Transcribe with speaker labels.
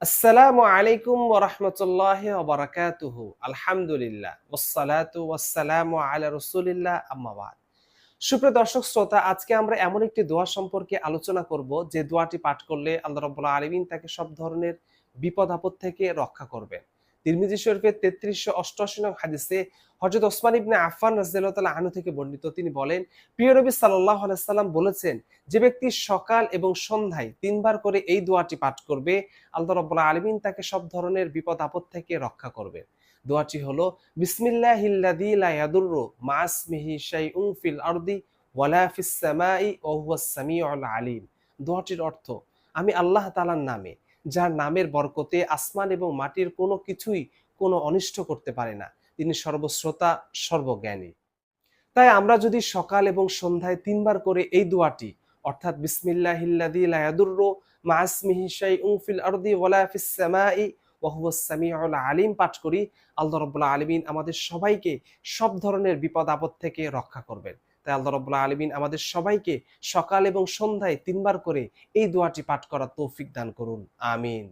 Speaker 1: আসসালামু আলাইকুম ওয়া রাহমাতুল্লাহি ওয়া বারাকাতুহু। আলহামদুলিল্লাহ ওয়াসসালাতু ওয়াসসালামু আলা রাসূলিল্লাহ আম্মা বাদ। সুপ্রিয় দর্শক শ্রোতা, আজকে আমরা এমন একটি দোয়া সম্পর্কে আলোচনা করব যে দোয়াটি পাঠ করলে আল্লাহ রাব্বুল আলামিন তাকে সব ধরনের বিপদ আপদ থেকে রক্ষা করবেন। তিরমিজি শরীফের ৩৩৮৮ নং হাদিসে হযরত ওসমান ইবনে আফফান রাদিয়াল্লাহু তাআলা আনহু থেকে বর্ণিত, তিনি বলেন, প্রিয় নবী সাল্লাল্লাহু আলাইহি ওয়াসাল্লাম বলেছেন, যে ব্যক্তি সকাল এবং সন্ধ্যায় ৩ বার করে এই দোয়াটি পাঠ করবে, আল্লাহ রাব্বুল আলামিন তাকে সব ধরনের বিপদ আপদ থেকে রক্ষা করবেন। দোয়াটি হলো, বিসমিল্লাহিল্লাযী লা ইয়াদুররু মা ইসমিহি শাইউন ফিল আরদি ওয়ালা ফিস সামাই ওয়া হুয়াস সামিউল আলিম। দোয়াটির অর্থ, আমি আল্লাহ তাআলার নামে, যার নামের বরকতে আসমান এবং মাটির কোনো কিছুই কোনো অনিষ্ট করতে পারে না। তিনি সর্বশ্রোতা, সর্বজ্ঞানী। তাই আমরা যদি সকাল এবং সন্ধ্যায় ৩ বার করে এই দোয়াটি, অর্থাৎ বিসমিল্লাহিল্লাযী লা ইয়াদুররু মা ইসমিহি শাইউন ফিল আরদি ওয়ালা ফিস সামাই ওয়া হুয়াস সামিউল আলিম পাঠ করি, আল্লাহ রাব্বুল আলামিন আমাদের সবাইকে সব ধরনের বিপদ আপদ থেকে রক্ষা করবেন। তাই আল্লাহ রাব্বুল আলামিন আমাদের সবাইকে সকাল এবং সন্ধ্যায় ৩ বার করে এই দোয়াটি পাঠ করার তৌফিক দান করুন। আমিন।